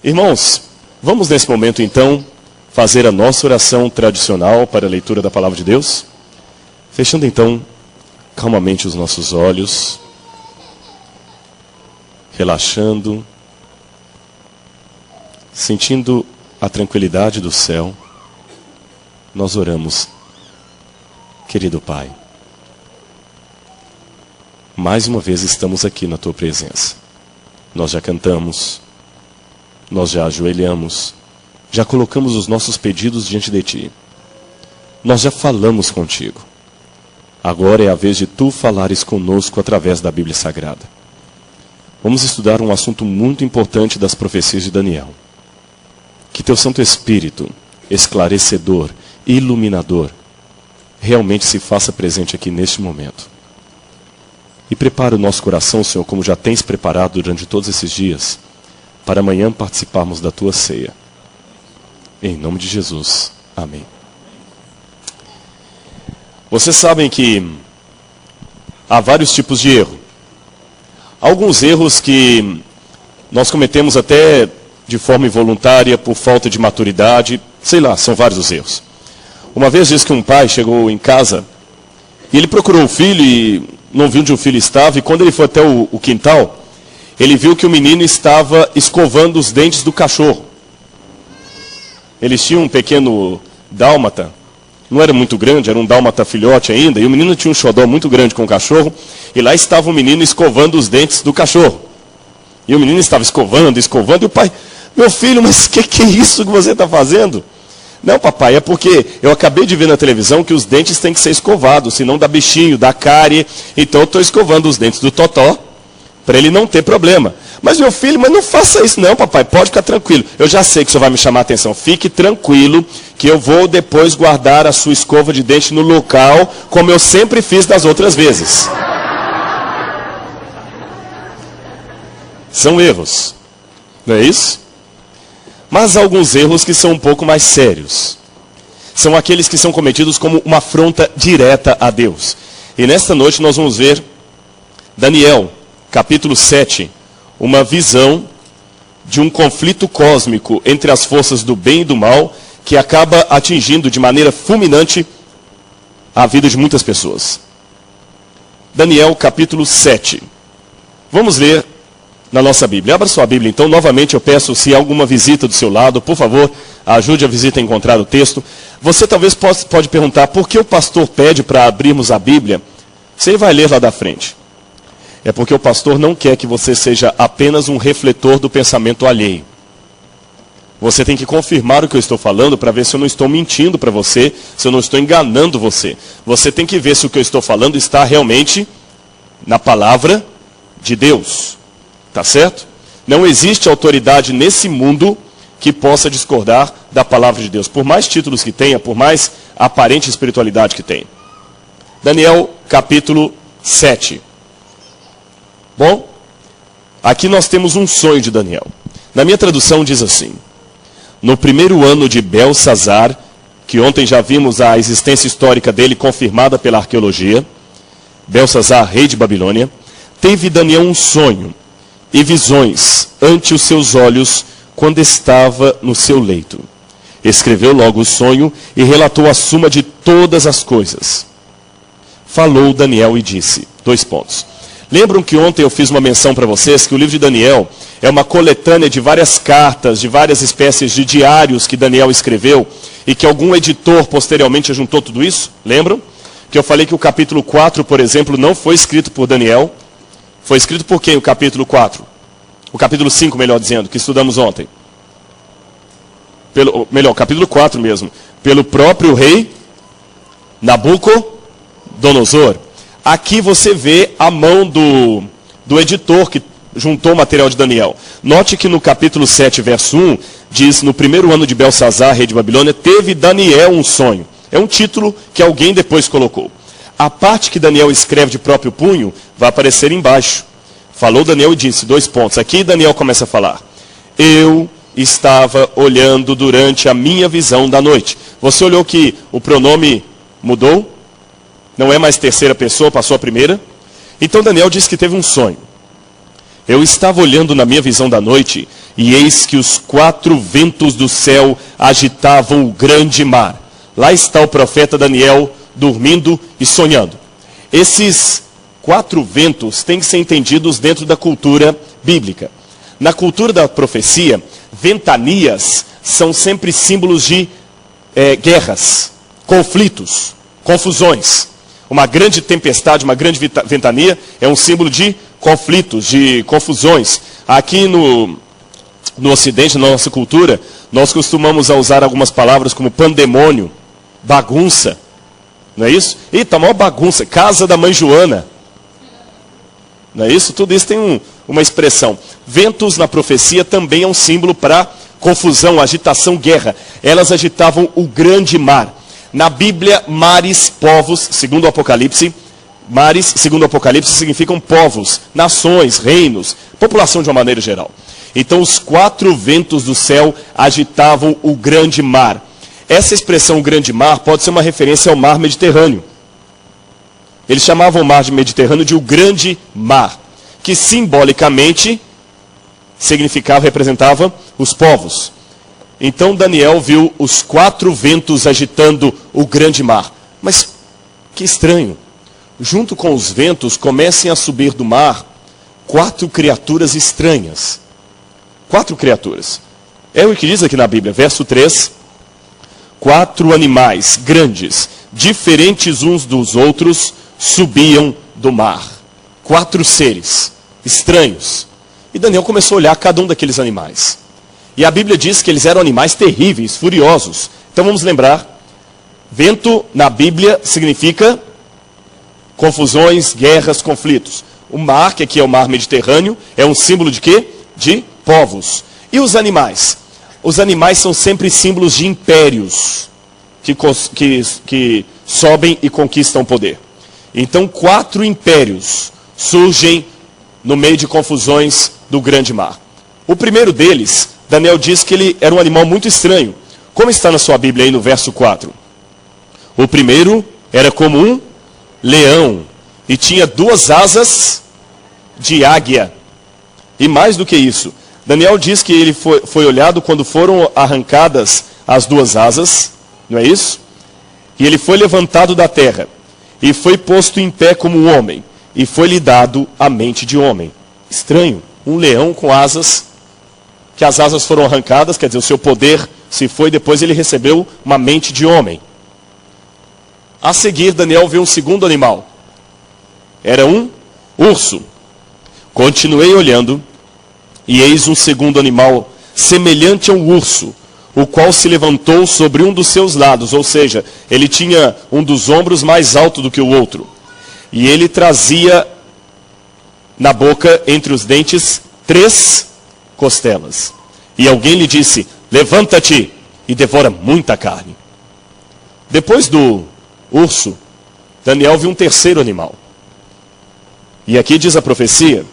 Irmãos, vamos nesse momento então fazer a nossa oração tradicional para a leitura da Palavra de Deus? Fechando então calmamente os nossos olhos, relaxando, sentindo a tranquilidade do céu, nós oramos. Querido Pai, mais uma vez estamos aqui na Tua presença. Nós já cantamos, nós já ajoelhamos, já colocamos os nossos pedidos diante de Ti. Nós já falamos contigo. Agora é a vez de Tu falares conosco através da Bíblia Sagrada. Vamos estudar um assunto muito importante das profecias de Daniel. Que Teu Santo Espírito, esclarecedor, iluminador, realmente se faça presente aqui neste momento. E prepare o nosso coração, Senhor, como já tens preparado durante todos esses dias, para amanhã participarmos da Tua ceia. Em nome de Jesus. Amém. Vocês sabem que há vários tipos de erro. Alguns erros que nós cometemos até de forma involuntária, por falta de maturidade, sei lá, são vários os erros. Uma vez diz que um pai chegou em casa e ele procurou o filho e não viu onde o filho estava, e quando ele foi até o quintal, ele viu que o menino estava escovando os dentes do cachorro. Eles tinham um pequeno dálmata, não era muito grande, era um dálmata filhote ainda, e o menino tinha um xodó muito grande com o cachorro, e lá estava o menino escovando os dentes do cachorro. E o menino estava escovando, e o pai, meu filho, mas que é isso que você está fazendo? Não, papai, é porque eu acabei de ver na televisão que os dentes têm que ser escovados, senão dá bichinho, dá cárie. Então eu estou escovando os dentes do Totó, para ele não ter problema. Mas meu filho, mas não faça isso não, papai, pode ficar tranquilo. Eu já sei que o senhor vai me chamar a atenção. Fique tranquilo, que eu vou depois guardar a sua escova de dente no local, como eu sempre fiz das outras vezes. São erros, não é isso? Mas há alguns erros que são um pouco mais sérios. São aqueles que são cometidos como uma afronta direta a Deus. E nesta noite nós vamos ver Daniel, capítulo 7, uma visão de um conflito cósmico entre as forças do bem e do mal, que acaba atingindo de maneira fulminante a vida de muitas pessoas. Daniel, capítulo 7. Vamos ler na nossa Bíblia. Abra sua Bíblia, então. Novamente eu peço, se há alguma visita do seu lado, por favor, ajude a visita a encontrar o texto. Você talvez pode perguntar, por que o pastor pede para abrirmos a Bíblia? Você vai ler lá da frente. É porque o pastor não quer que você seja apenas um refletor do pensamento alheio. Você tem que confirmar o que eu estou falando para ver se eu não estou mentindo para você, se eu não estou enganando você. Você tem que ver se o que eu estou falando está realmente na palavra de Deus. Tá certo? Não existe autoridade nesse mundo que possa discordar da palavra de Deus. Por mais títulos que tenha, por mais aparente espiritualidade que tenha. Daniel, capítulo 7. Bom, aqui nós temos um sonho de Daniel. Na minha tradução diz assim: no primeiro ano de Belsazar, que ontem já vimos a existência histórica dele confirmada pela arqueologia, Belsazar, rei de Babilônia, teve Daniel um sonho e visões ante os seus olhos quando estava no seu leito. Escreveu logo o sonho e relatou a suma de todas as coisas. Falou Daniel e disse, : Lembram que ontem eu fiz uma menção para vocês que o livro de Daniel é uma coletânea de várias cartas, de várias espécies de diários que Daniel escreveu e que algum editor posteriormente ajuntou tudo isso? Lembram? Que eu falei que o capítulo 4, por exemplo, não foi escrito por Daniel. Foi escrito por quem o capítulo 4? O capítulo 5, melhor dizendo, que estudamos ontem. Capítulo 4 mesmo. Pelo próprio rei Nabucodonosor. Aqui você vê a mão do editor que juntou o material de Daniel. Note que no capítulo 7, verso 1, diz, no primeiro ano de Belsazar, rei de Babilônia, teve Daniel um sonho. É um título que alguém depois colocou. A parte que Daniel escreve de próprio punho vai aparecer embaixo. Falou Daniel e disse, : Aqui Daniel começa a falar. Eu estava olhando durante a minha visão da noite. Você olhou que o pronome mudou? Não é mais terceira pessoa, passou a primeira. Então Daniel disse que teve um sonho. Eu estava olhando na minha visão da noite, e eis que os 4 ventos do céu agitavam o grande mar. Lá está o profeta Daniel dormindo e sonhando. Esses 4 ventos têm que ser entendidos dentro da cultura bíblica. Na cultura da profecia, ventanias são sempre símbolos de guerras, conflitos, confusões. Uma grande tempestade, uma grande ventania é um símbolo de conflitos, de confusões. Aqui no Ocidente, na nossa cultura, nós costumamos usar algumas palavras como pandemônio, bagunça. Não é isso? Eita, maior bagunça, casa da mãe Joana. Não é isso? Tudo isso tem uma expressão. Ventos na profecia também é um símbolo para confusão, agitação, guerra. Elas agitavam o grande mar. Na Bíblia, mares, povos, segundo o Apocalipse, mares, segundo o Apocalipse, significam povos, nações, reinos, população de uma maneira geral. Então, os 4 ventos do céu agitavam o grande mar. Essa expressão grande mar pode ser uma referência ao mar Mediterrâneo. Eles chamavam o mar Mediterrâneo de o grande mar, que simbolicamente significava, representava os povos. Então Daniel viu os 4 ventos agitando o grande mar. Mas que estranho. Junto com os ventos comecem a subir do mar 4 criaturas estranhas. 4 criaturas. É o que diz aqui na Bíblia, verso 3. 4 animais grandes, diferentes uns dos outros, subiam do mar. 4 seres estranhos. E Daniel começou a olhar cada um daqueles animais. E a Bíblia diz que eles eram animais terríveis, furiosos. Então vamos lembrar, vento na Bíblia significa confusões, guerras, conflitos. O mar, que aqui é o mar Mediterrâneo, é um símbolo de quê? De povos. E os animais? Os animais são sempre símbolos de impérios que sobem e conquistam o poder. Então 4 impérios surgem no meio de confusões do grande mar. O primeiro deles, Daniel diz que ele era um animal muito estranho. Como está na sua Bíblia aí no verso 4? O primeiro era como um leão e tinha 2 asas de águia. E mais do que isso, Daniel diz que ele foi olhado quando foram arrancadas as 2 asas, não é isso? E ele foi levantado da terra e foi posto em pé como um homem e foi-lhe dado a mente de homem. Estranho, um leão com asas, que as asas foram arrancadas, quer dizer, o seu poder se foi, depois ele recebeu uma mente de homem. A seguir, Daniel viu um segundo animal. Era um urso. Continuei olhando, e eis um segundo animal, semelhante a um urso, o qual se levantou sobre um dos seus lados, ou seja, ele tinha um dos ombros mais alto do que o outro. E ele trazia na boca, entre os dentes, 3 costelas. E alguém lhe disse, levanta-te e devora muita carne. Depois do urso, Daniel viu um terceiro animal. E aqui diz a profecia,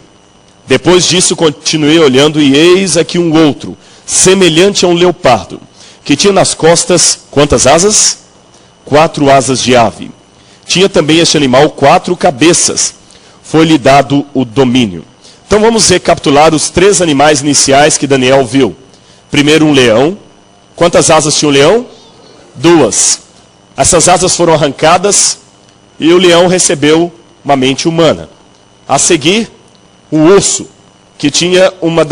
depois disso continuei olhando e eis aqui um outro, semelhante a um leopardo, que tinha nas costas, quantas asas? 4 asas de ave. Tinha também este animal 4 cabeças. Foi-lhe dado o domínio. Então vamos recapitular os 3 animais iniciais que Daniel viu. Primeiro um leão. Quantas asas tinha o leão? 2. Essas asas foram arrancadas e o leão recebeu uma mente humana. A seguir, o urso, que tinha uma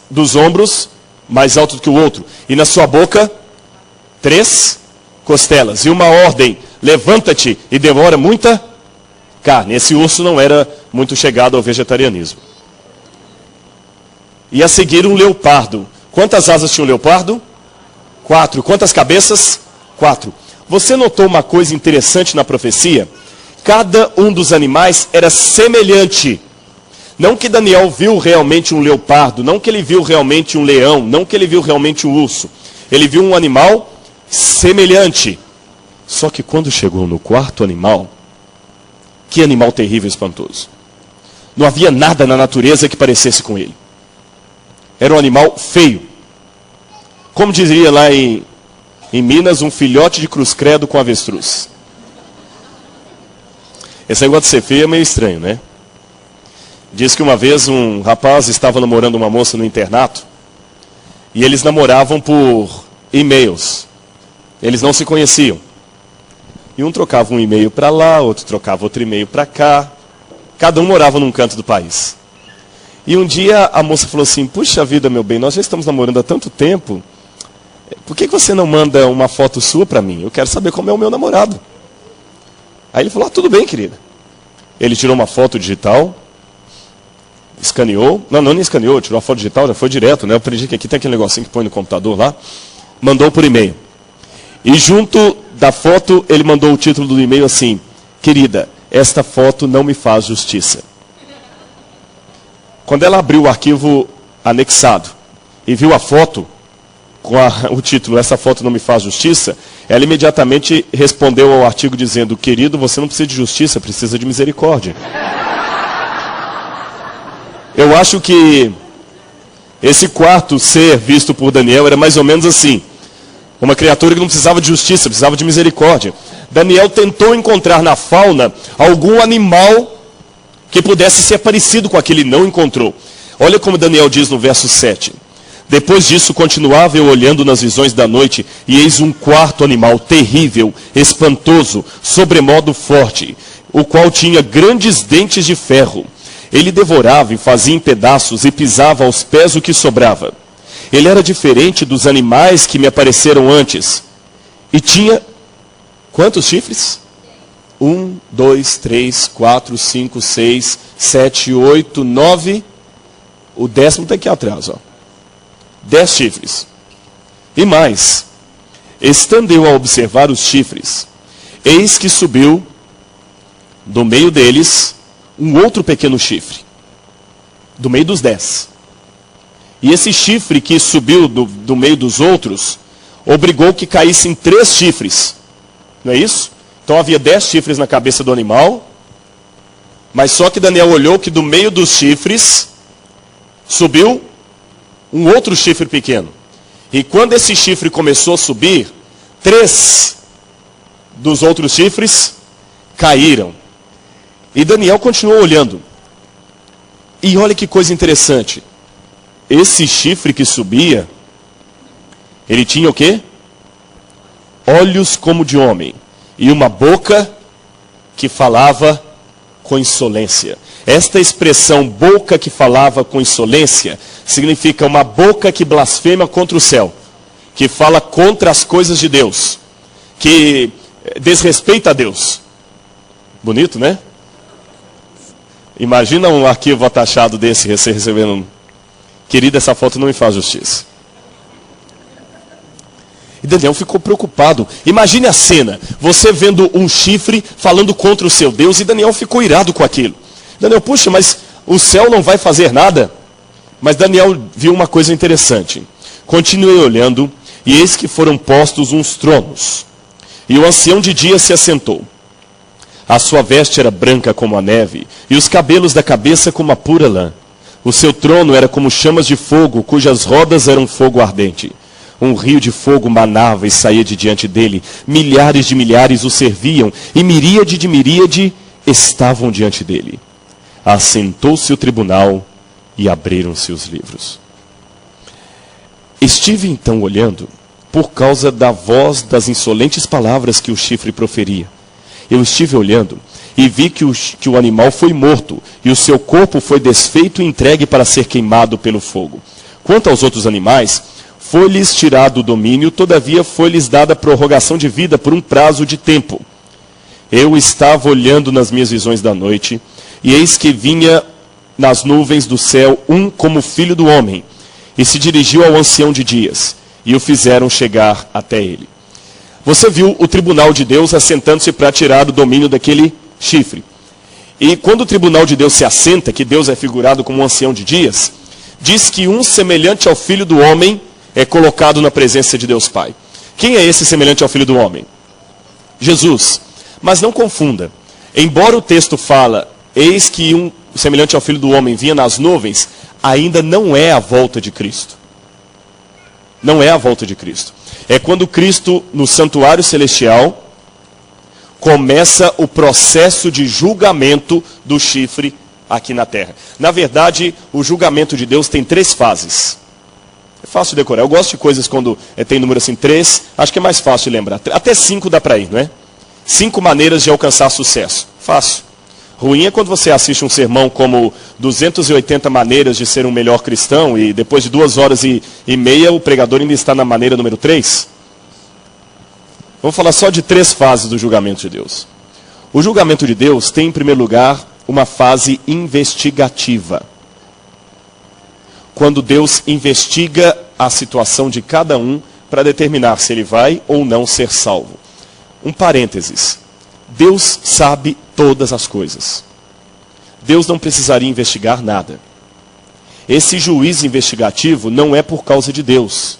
dos ombros mais alto do que o outro. E na sua boca, 3 costelas. E uma ordem, levanta-te e devora muita carne. Esse urso não era muito chegado ao vegetarianismo. E a seguir um leopardo. Quantas asas tinha o leopardo? 4. Quantas cabeças? 4. Você notou uma coisa interessante na profecia? Cada um dos animais era semelhante. Não que Daniel viu realmente um leopardo, não que ele viu realmente um leão, não que ele viu realmente um urso. Ele viu um animal semelhante. Só que quando chegou no 4º animal, que animal terrível e espantoso. Não havia nada na natureza que parecesse com ele. Era um animal feio. Como diria lá em Minas, um filhote de cruz credo com avestruz. Esse negócio de ser feio é meio estranho, né? Diz que uma vez um rapaz estava namorando uma moça no internato, e eles namoravam por e-mails. Eles não se conheciam. E um trocava um e-mail para lá, outro trocava outro e-mail para cá. Cada um morava num canto do país. E um dia a moça falou assim: puxa vida, meu bem, nós já estamos namorando há tanto tempo. Por que você não manda uma foto sua para mim? Eu quero saber como é o meu namorado. Aí ele falou: tudo bem, querida. Ele tirou uma foto digital, escaneou. Não nem escaneou, tirou a foto digital, já foi direto, né? Eu aprendi que aqui tem aquele negocinho que põe no computador lá. Mandou por e-mail. E junto da foto, ele mandou o título do e-mail assim: querida, esta foto não me faz justiça. Quando ela abriu o arquivo anexado e viu a foto, com o título, essa foto não me faz justiça, ela imediatamente respondeu ao artigo dizendo: querido, você não precisa de justiça, precisa de misericórdia. Eu acho que esse quarto ser visto por Daniel era mais ou menos assim. Uma criatura que não precisava de justiça, precisava de misericórdia. Daniel tentou encontrar na fauna algum animal que pudesse ser parecido com aquele, não encontrou. Olha como Daniel diz no verso 7. Depois disso, continuava eu olhando nas visões da noite, e eis um quarto animal terrível, espantoso, sobremodo forte, o qual tinha grandes dentes de ferro. Ele devorava e fazia em pedaços e pisava aos pés o que sobrava. Ele era diferente dos animais que me apareceram antes. E tinha quantos chifres? 1, 2, 3, 4, 5, 6, 7, 8, 9. O 10º está aqui atrás, ó. 10 chifres. E mais, estando eu a observar os chifres, eis que subiu do meio deles um outro pequeno chifre, do meio dos 10. E esse chifre que subiu do meio dos outros, obrigou que caíssem 3 chifres. Não é isso? Então havia 10 chifres na cabeça do animal, mas só que Daniel olhou que do meio dos chifres subiu um outro chifre pequeno. E quando esse chifre começou a subir, 3 dos outros chifres caíram. E Daniel continuou olhando. E olha que coisa interessante. Esse chifre que subia, ele tinha o quê? Olhos como de homem. E uma boca que falava com insolência. Esta expressão, boca que falava com insolência, significa uma boca que blasfema contra o céu, que fala contra as coisas de Deus, que desrespeita a Deus. Bonito, né? Imagina um arquivo atachado desse, você recebendo: querida, essa foto não me faz justiça. E Daniel ficou preocupado. Imagine a cena, você vendo um chifre falando contra o seu Deus, e Daniel ficou irado com aquilo. Daniel, puxa, mas o céu não vai fazer nada? Mas Daniel viu uma coisa interessante. Continuei olhando, e eis que foram postos uns tronos. E o ancião de dia se assentou. A sua veste era branca como a neve, e os cabelos da cabeça como a pura lã. O seu trono era como chamas de fogo, cujas rodas eram fogo ardente. Um rio de fogo manava e saía de diante dele. Milhares de milhares o serviam, e miríade de miríade estavam diante dele. Assentou-se o tribunal e abriram-se os livros. Estive então olhando por causa da voz das insolentes palavras que o chifre proferia. Eu estive olhando e vi que o animal foi morto, e o seu corpo foi desfeito e entregue para ser queimado pelo fogo. Quanto aos outros animais, foi-lhes tirado o domínio, todavia foi-lhes dada prorrogação de vida por um prazo de tempo. Eu estava olhando nas minhas visões da noite, e eis que vinha nas nuvens do céu um como filho do homem, e se dirigiu ao ancião de dias, e o fizeram chegar até ele. Você viu o tribunal de Deus assentando-se para tirar o domínio daquele chifre. E quando o tribunal de Deus se assenta, que Deus é figurado como um ancião de dias, diz que um semelhante ao filho do homem é colocado na presença de Deus Pai. Quem é esse semelhante ao filho do homem? Jesus. Mas não confunda. Embora o texto fala, eis que um semelhante ao filho do homem vinha nas nuvens, ainda não é a volta de Cristo. Não é a volta de Cristo. É quando Cristo, no santuário celestial, começa o processo de julgamento do chifre aqui na terra. Na verdade, o julgamento de Deus tem 3 fases. É fácil de decorar. Eu gosto de coisas quando tem número assim, 3, acho que é mais fácil de lembrar. Até 5 dá para ir, não é? 5 maneiras de alcançar sucesso. Fácil. Ruim é quando você assiste um sermão como 280 maneiras de ser um melhor cristão e depois de 2 horas e meia o pregador ainda está na maneira número 3. Vamos falar só de 3 fases do julgamento de Deus. O julgamento de Deus tem, em primeiro lugar, uma fase investigativa. Quando Deus investiga a situação de cada um para determinar se ele vai ou não ser salvo. Um parênteses. Deus sabe todas as coisas. Deus não precisaria investigar nada. Esse juízo investigativo não é por causa de Deus.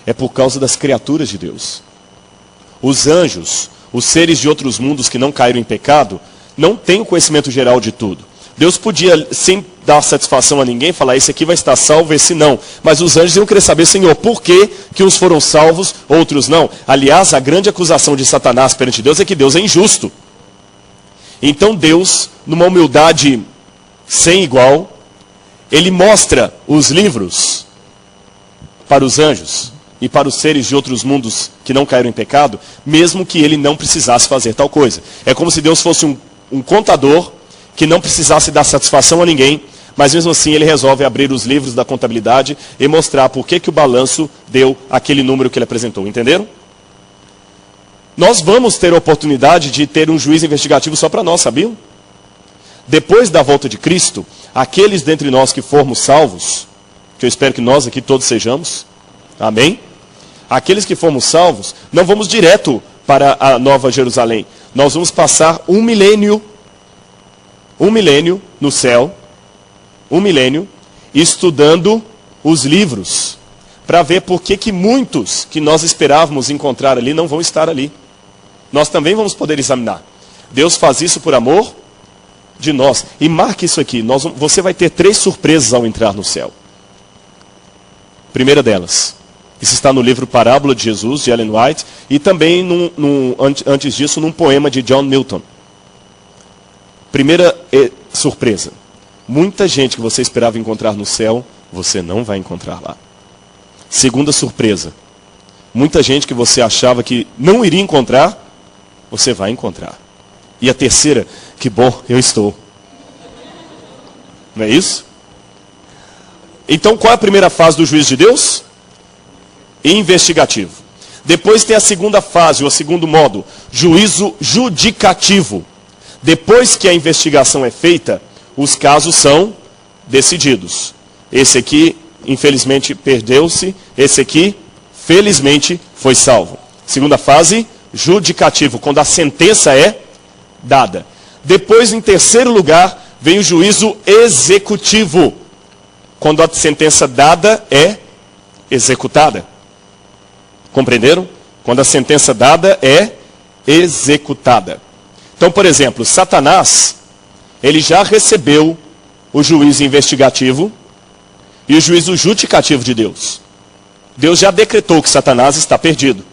É por causa das criaturas de Deus. Os anjos, os seres de outros mundos que não caíram em pecado, não têm o conhecimento geral de tudo. Deus podia, sem dar satisfação a ninguém, falar, esse aqui vai estar salvo, esse não. Mas os anjos iam querer saber, Senhor, por que uns foram salvos, outros não? Aliás, a grande acusação de Satanás perante Deus é que Deus é injusto. Então Deus, numa humildade sem igual, ele mostra os livros para os anjos e para os seres de outros mundos que não caíram em pecado, mesmo que ele não precisasse fazer tal coisa. É como se Deus fosse um contador que não precisasse dar satisfação a ninguém, mas mesmo assim ele resolve abrir os livros da contabilidade e mostrar por que o balanço deu aquele número que ele apresentou. Entenderam? Nós vamos ter a oportunidade de ter um juiz investigativo só para nós, sabiam? Depois da volta de Cristo, aqueles dentre nós que formos salvos, que eu espero que nós aqui todos sejamos, amém? Aqueles que formos salvos, não vamos direto para a Nova Jerusalém. Nós vamos passar um milênio no céu, estudando os livros, para ver por que muitos que nós esperávamos encontrar ali não vão estar ali. Nós também vamos poder examinar. Deus faz isso por amor de nós. E marque isso aqui, você vai ter 3 surpresas ao entrar no céu. Primeira delas, isso está no livro Parábola de Jesus, de Ellen White, e também, antes disso, num poema de John Milton. Primeira surpresa. Muita gente que você esperava encontrar no céu, você não vai encontrar lá. Segunda surpresa. Muita gente que você achava que não iria encontrar, você vai encontrar. E a terceira, que bom, eu estou. Não é isso? Então, qual é a primeira fase do juízo de Deus? Investigativo. Depois tem a segunda fase, ou o segundo modo, juízo judicativo. Depois que a investigação é feita, os casos são decididos. Esse aqui, infelizmente, perdeu-se. Esse aqui, felizmente, foi salvo. Segunda fase, judicativo, quando a sentença é dada. Depois, em terceiro lugar, vem o juízo executivo, quando a sentença dada é executada. Compreenderam? Quando a sentença dada é executada. Então, por exemplo, Satanás, ele já recebeu o juízo investigativo e o juízo judicativo de Deus. Deus já decretou que Satanás está perdido.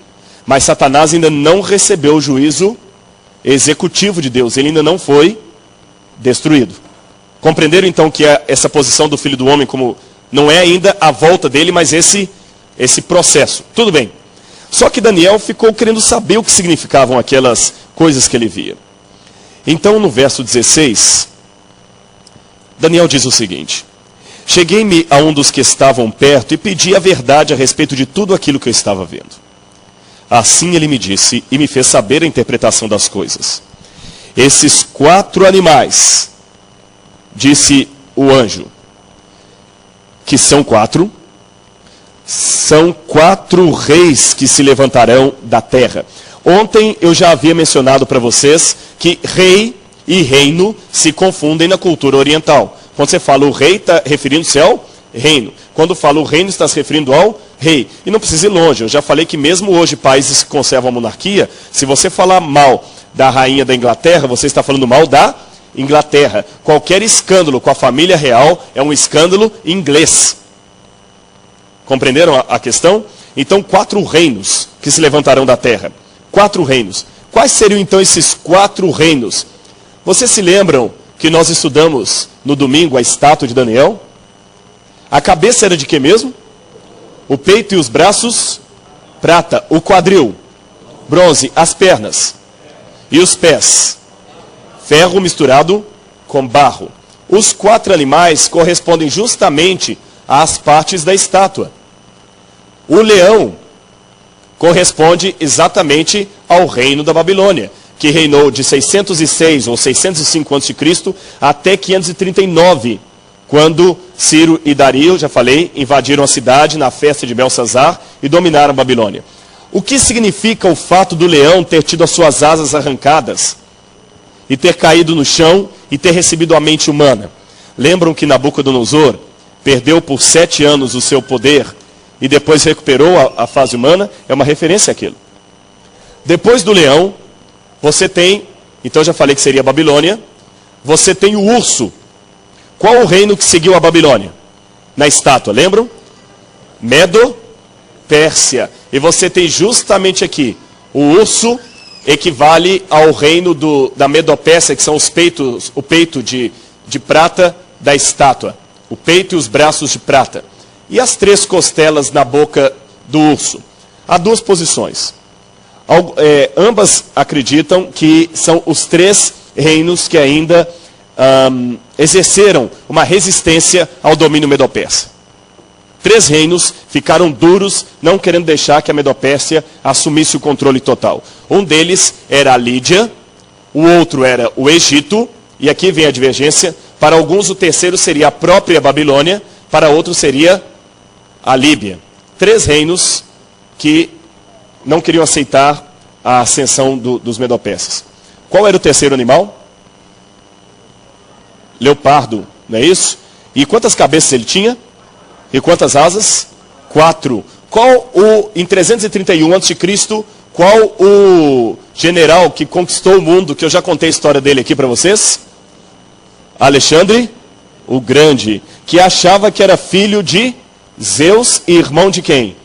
Mas Satanás ainda não recebeu o juízo executivo de Deus. Ele ainda não foi destruído. Compreenderam então que essa posição do Filho do Homem como não é ainda a volta dele, mas esse processo. Tudo bem. Só que Daniel ficou querendo saber o que significavam aquelas coisas que ele via. Então, no verso 16, Daniel diz o seguinte: cheguei-me a um dos que estavam perto e pedi a verdade a respeito de tudo aquilo que eu estava vendo. Assim ele me disse e me fez saber a interpretação das coisas. Esses 4 animais, disse o anjo, que são 4 reis que se levantarão da terra. Ontem eu já havia mencionado para vocês que rei e reino se confundem na cultura oriental. Quando você fala o rei, está referindo-se ao reino. Quando fala o reino, está se referindo ao rei. E não precisa ir longe. Eu já falei que mesmo hoje países que conservam a monarquia, se você falar mal da rainha da Inglaterra, você está falando mal da Inglaterra. Qualquer escândalo com a família real é um escândalo inglês. Compreenderam a questão? Então, 4 reinos que se levantarão da terra. 4 reinos. Quais seriam então esses 4 reinos? Vocês se lembram que nós estudamos no domingo, a estátua de Daniel? A cabeça era de que mesmo? O peito e os braços, prata. O quadril, bronze. As pernas e os pés, ferro misturado com barro. Os 4 animais correspondem justamente às partes da estátua. O leão corresponde exatamente ao reino da Babilônia, que reinou de 606 ou 605 a.C. até 539, quando Ciro e Dario, já falei, invadiram a cidade na festa de Belsazar e dominaram a Babilônia. O que significa o fato do leão ter tido as suas asas arrancadas e ter caído no chão e ter recebido a mente humana? Lembram que Nabucodonosor perdeu por 7 anos o seu poder e depois recuperou a fase humana? É uma referência àquilo. Depois do leão, você tem, então já falei que seria a Babilônia, você tem o urso. Qual o reino que seguiu a Babilônia? Na estátua, lembram? Medo-Pérsia. E você tem justamente aqui, o urso equivale ao reino da Medo-Pérsia, que são os peitos, o peito de prata da estátua. O peito e os braços de prata. E as 3 costelas na boca do urso. Há 2 posições. Ambas acreditam que são os 3 reinos que ainda exerceram uma resistência ao domínio Medo-Persa. 3 reinos ficaram duros, não querendo deixar que a Medo-Pérsia assumisse o controle total. Um deles era a Lídia, o outro era o Egito, e aqui vem a divergência. Para alguns o terceiro seria a própria Babilônia, para outros seria a Líbia. 3 reinos que não queriam aceitar a ascensão dos Medo-Persas. Qual era o terceiro animal? Leopardo, não é isso? E quantas cabeças ele tinha? E quantas asas? 4. Em 331 a.C., qual o general que conquistou o mundo, que eu já contei a história dele aqui para vocês? Alexandre o Grande, que achava que era filho de Zeus e irmão de quem?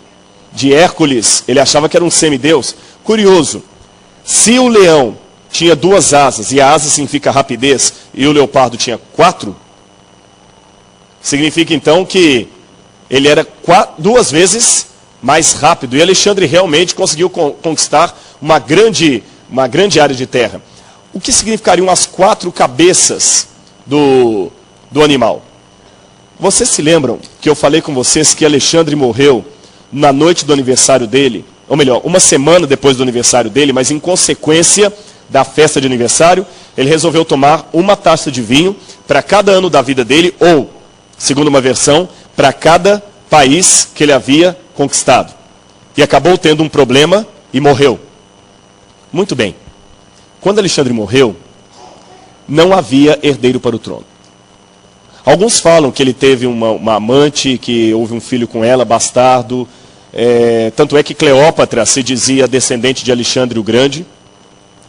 De Hércules. Ele achava que era um semideus. Curioso, se o leão tinha 2 asas, e a asa significa rapidez, e o leopardo tinha 4, significa então que ele era 2 vezes mais rápido. E Alexandre realmente conseguiu conquistar uma grande área de terra. O que significariam as 4 cabeças do animal? Vocês se lembram que eu falei com vocês que Alexandre morreu na noite do aniversário dele? Ou melhor, uma semana depois do aniversário dele, mas em consequência da festa de aniversário, ele resolveu tomar uma taça de vinho para cada ano da vida dele, ou, segundo uma versão, para cada país que ele havia conquistado. E acabou tendo um problema e morreu. Muito bem. Quando Alexandre morreu, não havia herdeiro para o trono. Alguns falam que ele teve uma amante, que houve um filho com ela, bastardo. Tanto é que Cleópatra se dizia descendente de Alexandre o Grande.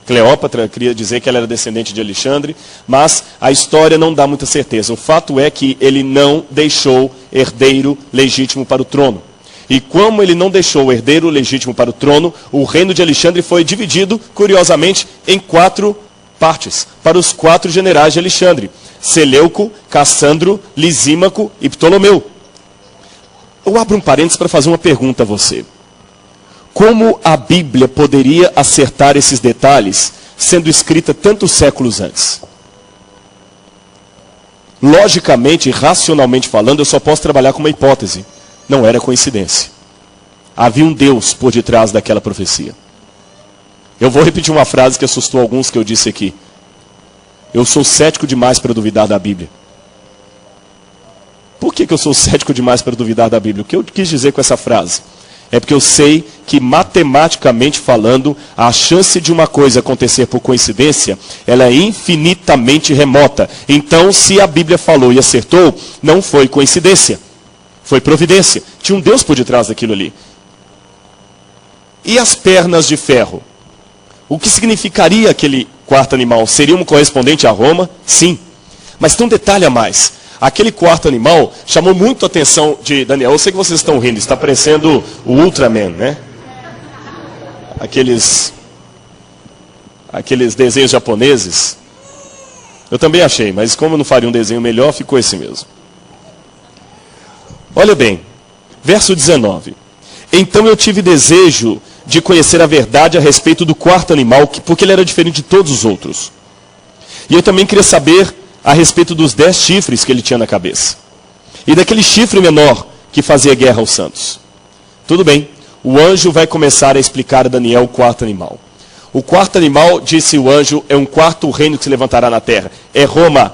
Cleópatra queria dizer que ela era descendente de Alexandre, mas a história não dá muita certeza. O fato é que ele não deixou herdeiro legítimo para o trono. E como ele não deixou o herdeiro legítimo para o trono, o reino de Alexandre foi dividido, curiosamente, em 4 partes, para os 4 generais de Alexandre: Seleuco, Cassandro, Lisímaco e Ptolomeu. Eu abro um parênteses para fazer uma pergunta a você. Como a Bíblia poderia acertar esses detalhes, sendo escrita tantos séculos antes? Logicamente e racionalmente falando, eu só posso trabalhar com uma hipótese. Não era coincidência. Havia um Deus por detrás daquela profecia. Eu vou repetir uma frase que assustou alguns que eu disse aqui. Eu sou cético demais para duvidar da Bíblia. Por que eu sou cético demais para duvidar da Bíblia? O que eu quis dizer com essa frase? É porque eu sei que, matematicamente falando, a chance de uma coisa acontecer por coincidência, ela é infinitamente remota. Então, se a Bíblia falou e acertou, não foi coincidência. Foi providência. Tinha um Deus por detrás daquilo ali. E as pernas de ferro? O que significaria aquele 4º animal? Seria um correspondente a Roma? Sim. Mas tem um detalhe a mais. Aquele 4º animal chamou muito a atenção de Daniel. Eu sei que vocês estão rindo, está parecendo o Ultraman, né? Aqueles desenhos japoneses. Eu também achei, mas como eu não faria um desenho melhor, ficou esse mesmo. Olha bem, verso 19. Então eu tive desejo de conhecer a verdade a respeito do quarto animal, porque ele era diferente de todos os outros. E eu também queria saber a respeito dos 10 chifres que ele tinha na cabeça. E daquele chifre menor que fazia guerra aos santos. Tudo bem, o anjo vai começar a explicar a Daniel o quarto animal. O quarto animal, disse o anjo, é um quarto reino que se levantará na terra. É Roma.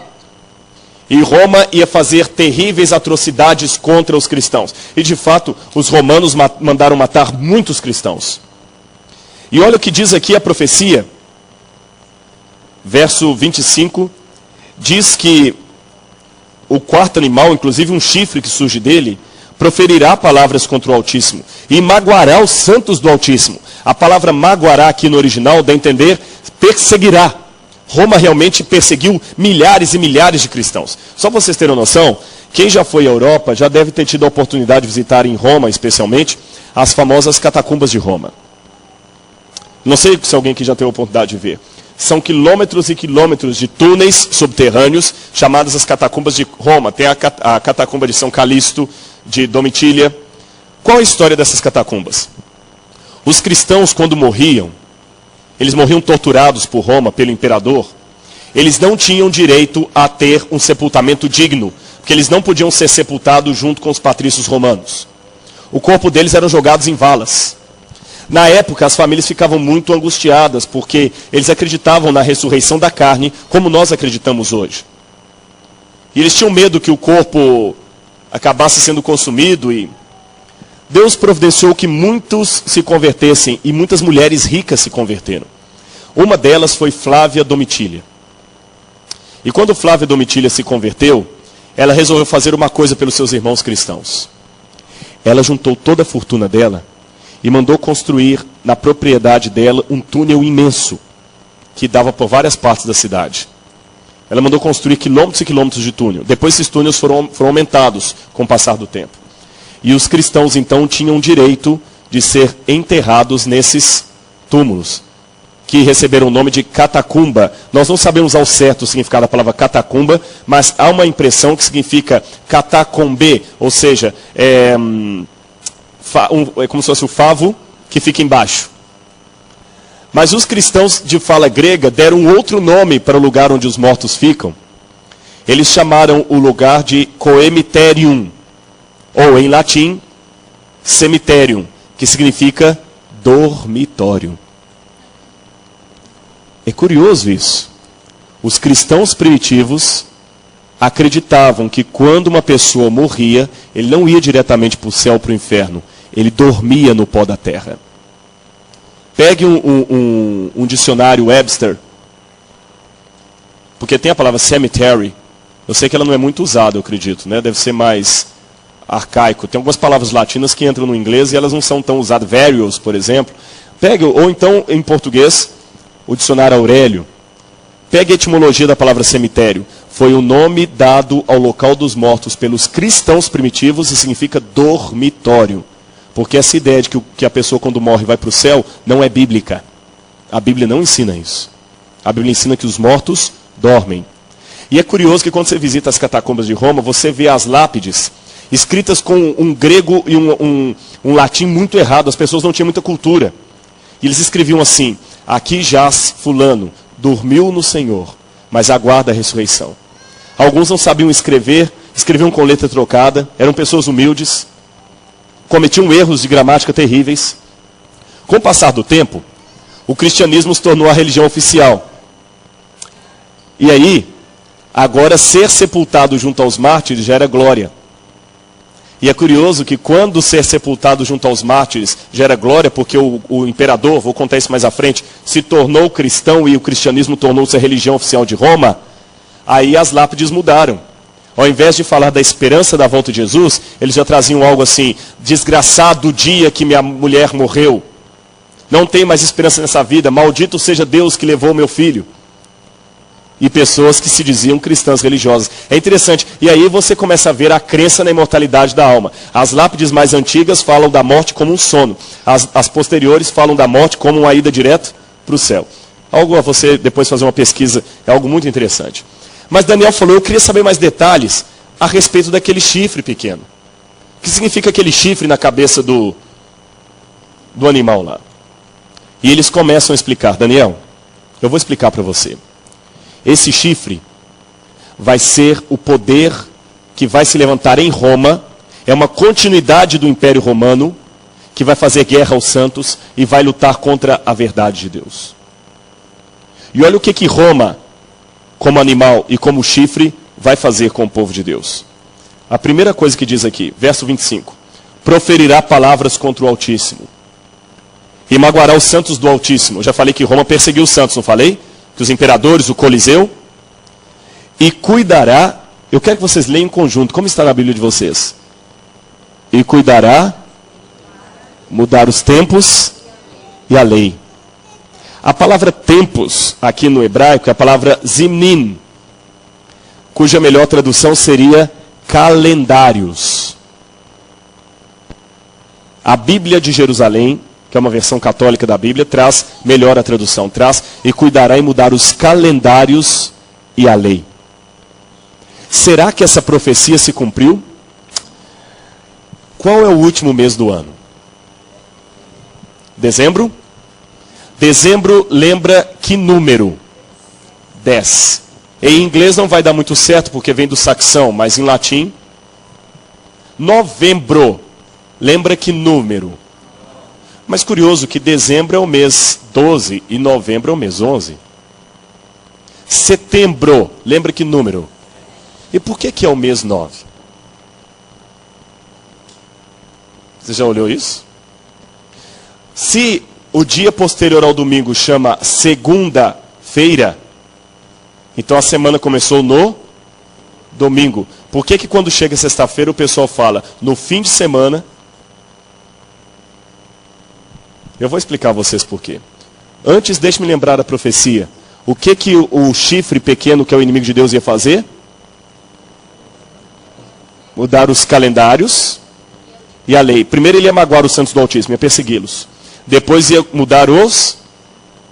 E Roma ia fazer terríveis atrocidades contra os cristãos. E de fato, os romanos mandaram matar muitos cristãos. E olha o que diz aqui a profecia. Verso 25, diz que o quarto animal, inclusive um chifre que surge dele, proferirá palavras contra o Altíssimo e magoará os santos do Altíssimo. A palavra magoará aqui no original dá a entender perseguirá. Roma realmente perseguiu milhares e milhares de cristãos. Só para vocês terem uma noção, quem já foi à Europa já deve ter tido a oportunidade de visitar em Roma, especialmente, as famosas catacumbas de Roma. Não sei se alguém aqui já teve a oportunidade de ver. São quilômetros e quilômetros de túneis subterrâneos, chamadas as catacumbas de Roma. Tem a catacumba de São Calixto, de Domitília. Qual a história dessas catacumbas? Os cristãos, quando morriam, eles morriam torturados por Roma, pelo imperador. Eles não tinham direito a ter um sepultamento digno, porque eles não podiam ser sepultados junto com os patrícios romanos. O corpo deles eram jogados em valas. Na época, as famílias ficavam muito angustiadas, porque eles acreditavam na ressurreição da carne, como nós acreditamos hoje. E eles tinham medo que o corpo acabasse sendo consumido, e Deus providenciou que muitos se convertessem, e muitas mulheres ricas se converteram. Uma delas foi Flávia Domitília. E quando Flávia Domitília se converteu, ela resolveu fazer uma coisa pelos seus irmãos cristãos. Ela juntou toda a fortuna dela e mandou construir na propriedade dela um túnel imenso, que dava por várias partes da cidade. Ela mandou construir quilômetros e quilômetros de túnel. Depois esses túneis foram aumentados com o passar do tempo. E os cristãos então tinham direito de ser enterrados nesses túmulos, que receberam o nome de catacumba. Nós não sabemos ao certo o significado da palavra catacumba, mas há uma impressão que significa catacombe, ou seja, é como se fosse o favo que fica embaixo. Mas os cristãos de fala grega deram outro nome para o lugar onde os mortos ficam. Eles chamaram o lugar de coemiterium, ou em latim, cemiterium, que significa dormitório. É curioso isso. Os cristãos primitivos acreditavam que quando uma pessoa morria, ele não ia diretamente para o céu ou para o inferno. Ele dormia no pó da terra. Pegue um dicionário Webster, porque tem a palavra cemetery. Eu sei que ela não é muito usada, eu acredito, né? Deve ser mais arcaico. Tem algumas palavras latinas que entram no inglês e elas não são tão usadas. Various, por exemplo. Pegue, ou então, em português, o dicionário Aurélio. Pegue a etimologia da palavra cemitério. Foi o nome dado ao local dos mortos pelos cristãos primitivos e significa dormitório. Porque essa ideia de que a pessoa quando morre vai para o céu não é bíblica. A Bíblia não ensina isso. A Bíblia ensina que os mortos dormem. E é curioso que quando você visita as catacumbas de Roma, você vê as lápides escritas com um grego e um latim muito errado. As pessoas não tinham muita cultura. E eles escreviam assim: aqui jaz fulano, dormiu no Senhor, mas aguarda a ressurreição. Alguns não sabiam escrever, escreviam com letra trocada, eram pessoas humildes, cometiam erros de gramática terríveis. Com o passar do tempo, o cristianismo se tornou a religião oficial. E aí, agora ser sepultado junto aos mártires já era glória. E é curioso que quando ser sepultado junto aos mártires já era glória, porque o imperador, vou contar isso mais à frente, se tornou cristão e o cristianismo tornou-se a religião oficial de Roma, aí as lápides mudaram. Ao invés de falar da esperança da volta de Jesus, eles já traziam algo assim: desgraçado o dia que minha mulher morreu. Não tem mais esperança nessa vida. Maldito seja Deus que levou meu filho. E pessoas que se diziam cristãs religiosas. É interessante. E aí você começa a ver a crença na imortalidade da alma. As lápides mais antigas falam da morte como um sono. As posteriores falam da morte como uma ida direto para o céu. Algo a você depois fazer uma pesquisa. É algo muito interessante. Mas Daniel falou, eu queria saber mais detalhes a respeito daquele chifre pequeno. O que significa aquele chifre na cabeça do animal lá? E eles começam a explicar. Daniel, eu vou explicar para você. Esse chifre vai ser o poder que vai se levantar em Roma. É uma continuidade do Império Romano que vai fazer guerra aos santos e vai lutar contra a verdade de Deus. E olha o que Roma, como animal e como chifre, vai fazer com o povo de Deus. A primeira coisa que diz aqui, verso 25. Proferirá palavras contra o Altíssimo. E magoará os santos do Altíssimo. Eu já falei que Roma perseguiu os santos, não falei? Que os imperadores, o Coliseu. E cuidará, eu quero que vocês leiam em conjunto, como está na Bíblia de vocês? E cuidará, mudar os tempos e a lei. A palavra tempos, aqui no hebraico, é a palavra zimnim, cuja melhor tradução seria calendários. A Bíblia de Jerusalém, que é uma versão católica da Bíblia, traz melhor a tradução, traz e cuidará em mudar os calendários e a lei. Será que essa profecia se cumpriu? Qual é o último mês do ano? Dezembro? Dezembro lembra que número? 10. Em inglês não vai dar muito certo porque vem do saxão, mas em latim. Novembro lembra que número? Mas curioso que dezembro é o mês 12 e novembro é o mês 11. Setembro lembra que número? E por que é o mês 9? Você já olhou isso? Se o dia posterior ao domingo chama segunda-feira, então a semana começou no domingo. Por que quando chega sexta-feira o pessoal fala no fim de semana? Eu vou explicar a vocês por quê. Antes, deixe-me lembrar a profecia. O que o chifre pequeno, que é o inimigo de Deus, ia fazer? Mudar os calendários e a lei. Primeiro ele ia magoar os santos do Altíssimo, ia persegui-los. Depois ia mudar os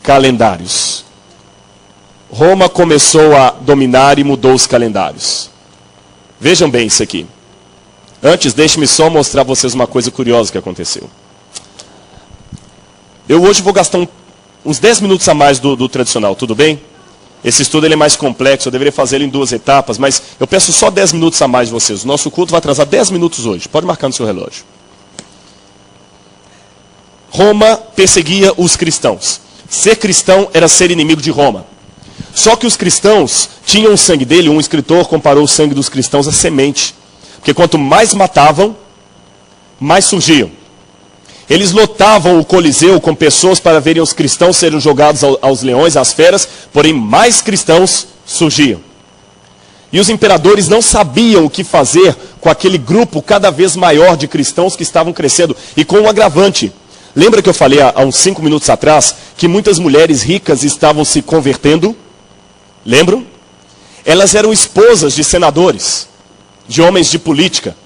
calendários. Roma começou a dominar e mudou os calendários. Vejam bem isso aqui. Antes, deixe-me só mostrar a vocês uma coisa curiosa que aconteceu. Eu hoje vou gastar uns 10 minutos a mais do tradicional, tudo bem? Esse estudo ele é mais complexo, eu deveria fazê-lo em 2 etapas, mas eu peço só 10 minutos a mais de vocês. O nosso culto vai atrasar 10 minutos hoje, pode marcar no seu relógio. Roma perseguia os cristãos. Ser cristão era ser inimigo de Roma. Só que os cristãos tinham o sangue dele, um escritor comparou o sangue dos cristãos à semente. Porque quanto mais matavam, mais surgiam. Eles lotavam o Coliseu com pessoas para verem os cristãos serem jogados aos leões, às feras, porém mais cristãos surgiam. E os imperadores não sabiam o que fazer com aquele grupo cada vez maior de cristãos que estavam crescendo. E com um agravante. Lembra que eu falei há uns 5 minutos atrás que muitas mulheres ricas estavam se convertendo? Lembram? Elas eram esposas de senadores, de homens de política.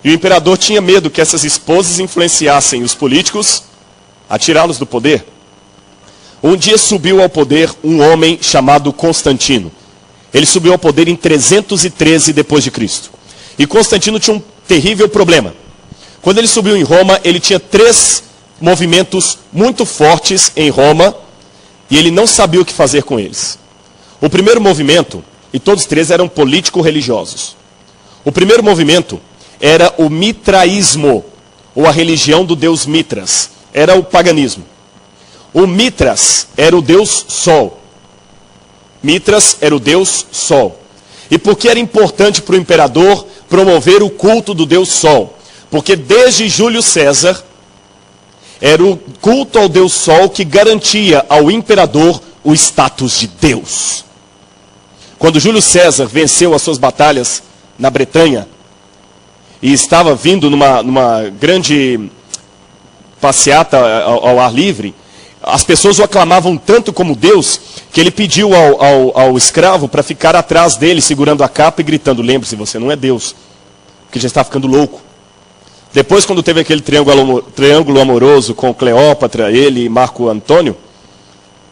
E o imperador tinha medo que essas esposas influenciassem os políticos a tirá-los do poder. Um dia subiu ao poder um homem chamado Constantino. Ele subiu ao poder em 313 depois de Cristo. E Constantino tinha um terrível problema. Quando ele subiu em Roma, ele tinha 3 movimentos muito fortes em Roma e ele não sabia o que fazer com eles. O primeiro movimento, e todos 3 eram político-religiosos. O primeiro movimento era o mitraísmo, ou a religião do deus Mitras. Era o paganismo. O Mitras era o deus Sol. Mitras era o deus Sol. E por que era importante para o imperador promover o culto do deus Sol? Porque desde Júlio César, era o culto ao deus Sol que garantia ao imperador o status de Deus. Quando Júlio César venceu as suas batalhas na Bretanha, e estava vindo numa grande passeata ao ar livre, as pessoas o aclamavam tanto como Deus, que ele pediu ao escravo para ficar atrás dele, segurando a capa e gritando: lembre-se, você não é Deus, porque já está ficando louco. Depois, quando teve aquele triângulo amoroso com Cleópatra, ele e Marco Antônio,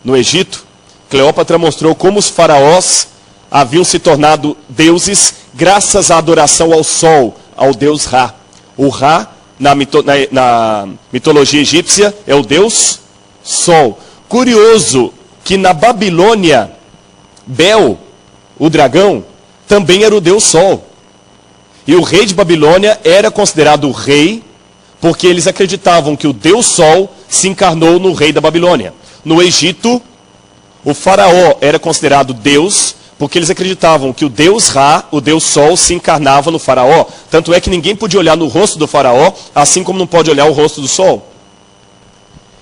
no Egito, Cleópatra mostrou como os faraós haviam se tornado deuses graças à adoração ao sol, ao deus Ra. O Ra, na mitologia egípcia, é o deus Sol. Curioso que na Babilônia, Bel, o dragão, também era o deus Sol. E o rei de Babilônia era considerado rei porque eles acreditavam que o deus Sol se encarnou no rei da Babilônia. No Egito, o faraó era considerado deus porque eles acreditavam que o deus Ra, o deus Sol, se encarnava no faraó. Tanto é que ninguém podia olhar no rosto do faraó, assim como não pode olhar o rosto do Sol.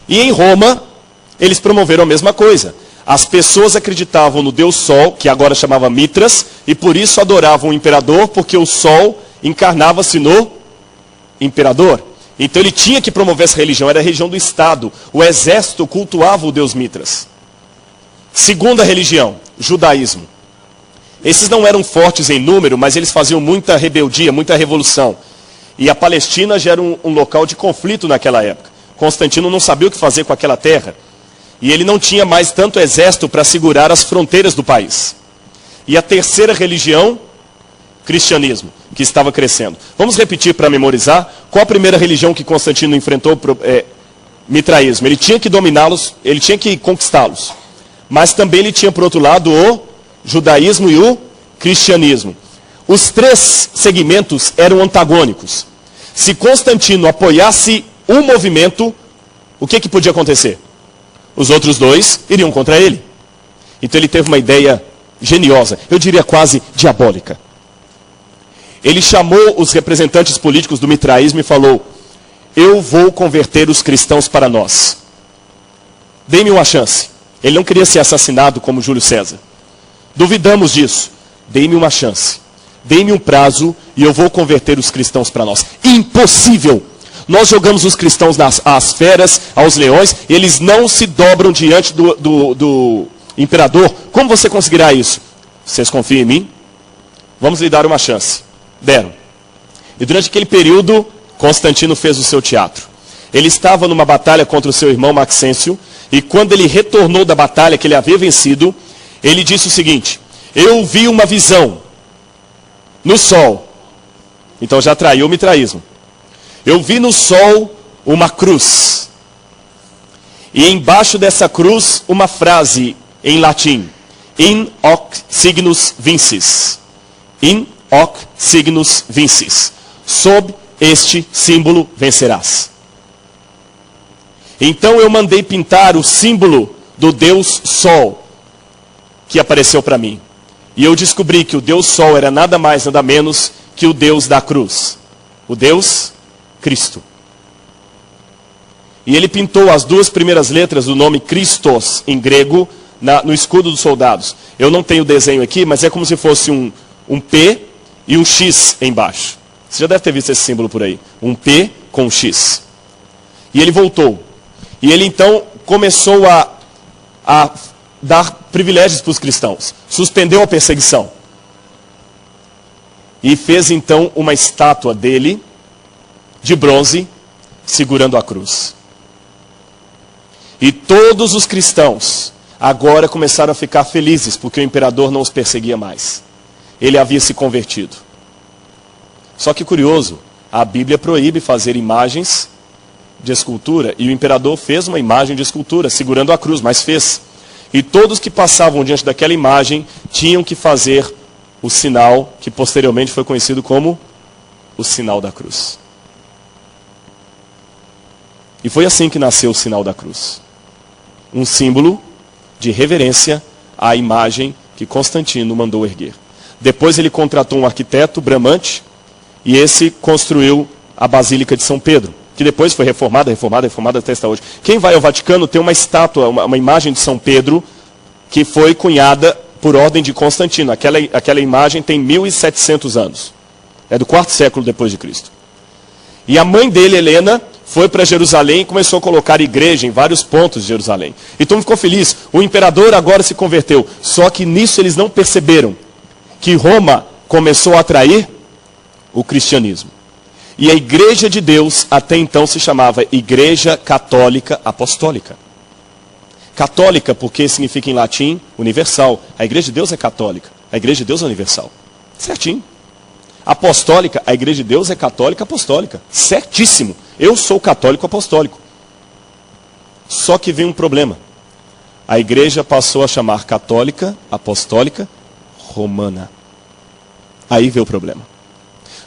E em Roma, eles promoveram a mesma coisa. As pessoas acreditavam no deus Sol, que agora chamava Mitras, e por isso adoravam o imperador, porque o Sol encarnava-se no imperador. Então ele tinha que promover essa religião, era a religião do Estado. O exército cultuava o deus Mitras. Segunda religião, judaísmo. Esses não eram fortes em número, mas eles faziam muita rebeldia, muita revolução. E a Palestina já era um local de conflito naquela época. Constantino não sabia o que fazer com aquela terra. E ele não tinha mais tanto exército para segurar as fronteiras do país. E a terceira religião, cristianismo, que estava crescendo. Vamos repetir para memorizar. Qual a primeira religião que Constantino enfrentou? Mitraísmo. Ele tinha que dominá-los, ele tinha que conquistá-los. Mas também ele tinha, por outro lado, o judaísmo e o cristianismo. Os três segmentos eram antagônicos. Se Constantino apoiasse um movimento, o que podia acontecer? Os outros dois iriam contra ele. Então ele teve uma ideia geniosa, eu diria quase diabólica. Ele chamou os representantes políticos do mitraísmo e falou: eu vou converter os cristãos para nós. Dê-me uma chance. Ele não queria ser assassinado como Júlio César. Duvidamos disso. Dê-me uma chance. Dê-me um prazo e eu vou converter os cristãos para nós. Impossível! Nós jogamos os cristãos às feras, aos leões, e eles não se dobram diante do imperador. Como você conseguirá isso? Vocês confiam em mim? Vamos lhe dar uma chance. Deram. E durante aquele período, Constantino fez o seu teatro. Ele estava numa batalha contra o seu irmão Maxêncio, e quando ele retornou da batalha que ele havia vencido, ele disse o seguinte: eu vi uma visão no sol. Então já traiu o mitraísmo. Eu vi no sol uma cruz. E embaixo dessa cruz uma frase em latim: in hoc signus vinces. In hoc signus vinces. Sob este símbolo vencerás. Então eu mandei pintar o símbolo do Deus Sol, que apareceu para mim. E eu descobri que o Deus Sol era nada mais, nada menos que o Deus da cruz. O Deus Cristo. E ele pintou as duas primeiras letras do nome Christos, em grego, no escudo dos soldados. Eu não tenho o desenho aqui, mas é como se fosse um P e um X embaixo. Você já deve ter visto esse símbolo por aí. Um P com um X. E ele voltou. E ele então começou a dar privilégios para os cristãos. Suspendeu a perseguição. E fez então uma estátua dele, de bronze, segurando a cruz. E todos os cristãos agora começaram a ficar felizes, porque o imperador não os perseguia mais. Ele havia se convertido. Só que curioso, a Bíblia proíbe fazer imagens de escultura, e o imperador fez uma imagem de escultura, segurando a cruz, mas fez. E todos que passavam diante daquela imagem tinham que fazer o sinal que posteriormente foi conhecido como o sinal da cruz. E foi assim que nasceu o sinal da cruz. Um símbolo de reverência à imagem que Constantino mandou erguer. Depois ele contratou um arquiteto, Bramante, e esse construiu a Basílica de São Pedro, que depois foi reformada até esta hoje. Quem vai ao Vaticano tem uma estátua, uma imagem de São Pedro, que foi cunhada por ordem de Constantino. Aquela imagem tem 1700 anos. É do quarto século depois de Cristo. E a mãe dele, Helena, foi para Jerusalém e começou a colocar igreja em vários pontos de Jerusalém. Então ficou feliz. O imperador agora se converteu. Só que nisso eles não perceberam que Roma começou a atrair o cristianismo. E a igreja de Deus até então se chamava Igreja Católica Apostólica. Católica porque significa em latim universal. A igreja de Deus é católica. A igreja de Deus é universal. Certinho. Apostólica, a igreja de Deus é católica apostólica. Certíssimo. Eu sou católico apostólico. Só que vem um problema. A igreja passou a chamar católica, apostólica, romana. Aí veio o problema.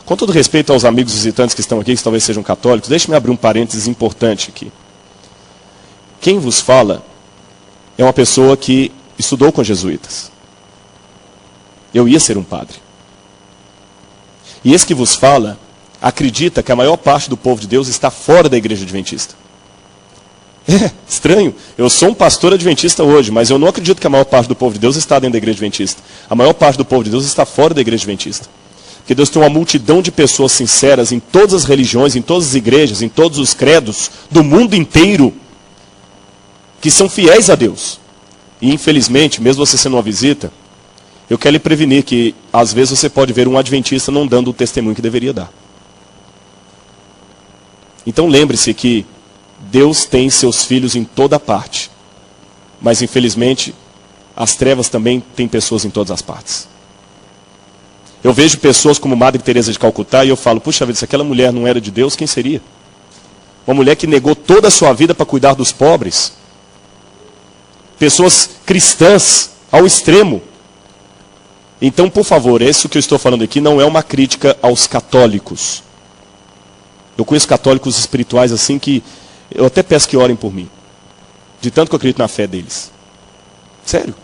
Com todo respeito aos amigos visitantes que estão aqui, que talvez sejam católicos, deixe-me abrir um parênteses importante aqui. Quem vos fala é uma pessoa que estudou com jesuítas. Eu ia ser um padre. E esse que vos fala acredita que a maior parte do povo de Deus está fora da igreja adventista. É estranho. Eu sou um pastor adventista hoje, mas eu não acredito que a maior parte do povo de Deus está dentro da igreja adventista. A maior parte do povo de Deus está fora da igreja adventista. Porque Deus tem uma multidão de pessoas sinceras em todas as religiões, em todas as igrejas, em todos os credos do mundo inteiro, que são fiéis a Deus. E infelizmente, mesmo você sendo uma visita, eu quero lhe prevenir que às vezes você pode ver um adventista não dando o testemunho que deveria dar. Então lembre-se que Deus tem seus filhos em toda parte. Mas infelizmente, as trevas também têm pessoas em todas as partes. Eu vejo pessoas como Madre Teresa de Calcutá e eu falo, puxa vida, se aquela mulher não era de Deus, quem seria? Uma mulher que negou toda a sua vida para cuidar dos pobres. Pessoas cristãs ao extremo. Então, por favor, isso que eu estou falando aqui não é uma crítica aos católicos. Eu conheço católicos espirituais assim que eu até peço que orem por mim. De tanto que eu acredito na fé deles. Sério.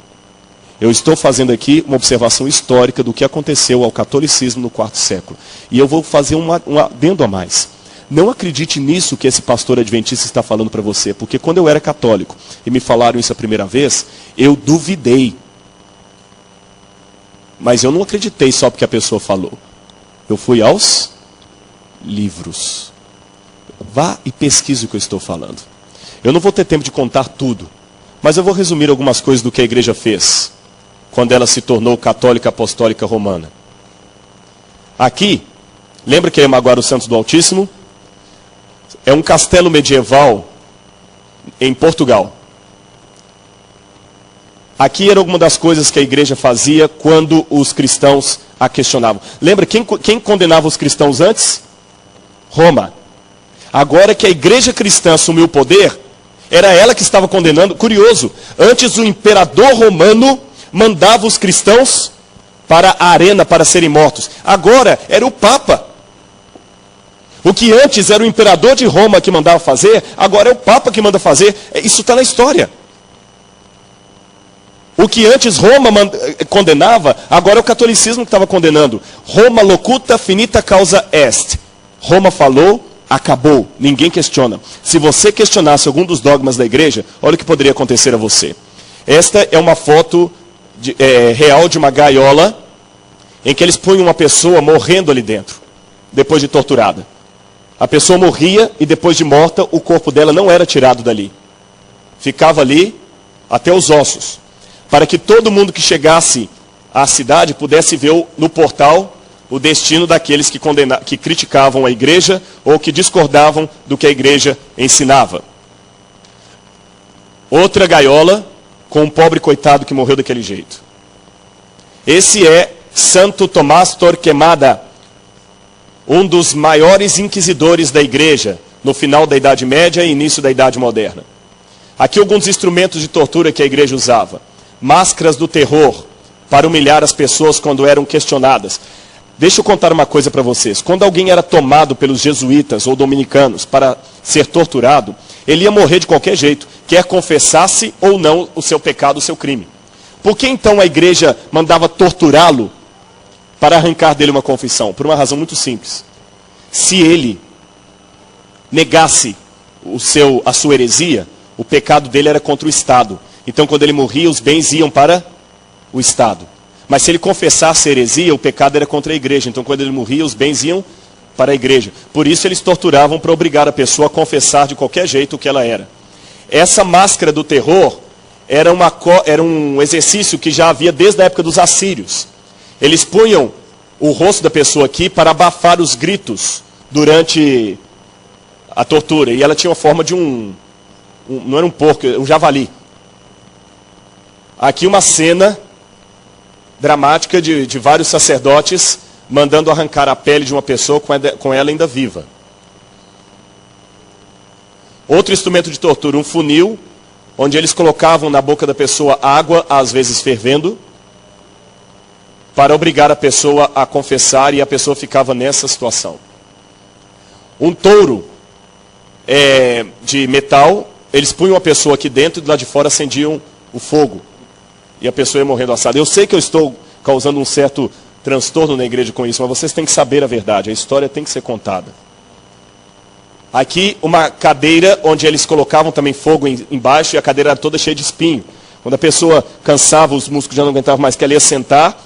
Eu estou fazendo aqui uma observação histórica do que aconteceu ao catolicismo no quarto século. E eu vou fazer um adendo a mais. Não acredite nisso que esse pastor adventista está falando para você. Porque quando eu era católico e me falaram isso a primeira vez, eu duvidei. Mas eu não acreditei só porque a pessoa falou. Eu fui aos livros. Vá e pesquise o que eu estou falando. Eu não vou ter tempo de contar tudo. Mas eu vou resumir algumas coisas do que a igreja fez quando ela se tornou católica apostólica romana. Aqui, lembra que é Maguaro Santos do Altíssimo? É um castelo medieval em Portugal. Aqui era alguma das coisas que a igreja fazia quando os cristãos a questionavam. Lembra quem condenava os cristãos antes? Roma. Agora que a igreja cristã assumiu o poder, era ela que estava condenando. Curioso, antes o imperador romano mandava os cristãos para a arena para serem mortos. Agora era o Papa. O que antes era o imperador de Roma que mandava fazer, agora é o Papa que manda fazer. Isso está na história. O que antes Roma condenava, agora é o catolicismo que estava condenando. Roma locuta finita causa est. Roma falou, acabou. Ninguém questiona. Se você questionasse algum dos dogmas da igreja, olha o que poderia acontecer a você. Esta é uma foto real de uma gaiola em que eles punham uma pessoa morrendo ali dentro, depois de torturada. A pessoa morria e depois de morta, o corpo dela não era tirado dali. Ficava ali até os ossos. Para que todo mundo que chegasse à cidade pudesse ver no portal o destino daqueles que criticavam a igreja ou que discordavam do que a igreja ensinava. Outra gaiola com um pobre coitado que morreu daquele jeito. Esse é Santo Tomás Torquemada, um dos maiores inquisidores da igreja no final da Idade Média e início da Idade Moderna. Aqui alguns instrumentos de tortura que a igreja usava. Máscaras do terror para humilhar as pessoas quando eram questionadas. Deixa eu contar uma coisa para vocês. Quando alguém era tomado pelos jesuítas ou dominicanos para ser torturado, ele ia morrer de qualquer jeito, quer confessasse ou não o seu pecado, o seu crime. Por que então a igreja mandava torturá-lo para arrancar dele uma confissão? Por uma razão muito simples. Se ele negasse a sua heresia, o pecado dele era contra o Estado. Então quando ele morria, os bens iam para o Estado. Mas se ele confessasse a heresia, o pecado era contra a igreja. Então quando ele morria, os bens iam para a igreja. Por isso eles torturavam para obrigar a pessoa a confessar de qualquer jeito o que ela era. Essa máscara do terror era um exercício que já havia desde a época dos assírios. Eles punham o rosto da pessoa aqui para abafar os gritos durante a tortura. E ela tinha a forma de não era um porco, um javali. Aqui uma cena dramática de vários sacerdotes mandando arrancar a pele de uma pessoa com ela ainda viva. Outro instrumento de tortura, um funil, onde eles colocavam na boca da pessoa água, às vezes fervendo, para obrigar a pessoa a confessar, e a pessoa ficava nessa situação. Um touro de metal, eles punham a pessoa aqui dentro e do lado de fora acendiam o fogo. E a pessoa ia morrendo assada. Eu sei que eu estou causando um certo transtorno na igreja com isso, mas vocês têm que saber a verdade, a história tem que ser contada. Aqui uma cadeira onde eles colocavam também fogo embaixo, e a cadeira era toda cheia de espinho. Quando a pessoa cansava, os músculos já não aguentavam mais, que ela ia sentar,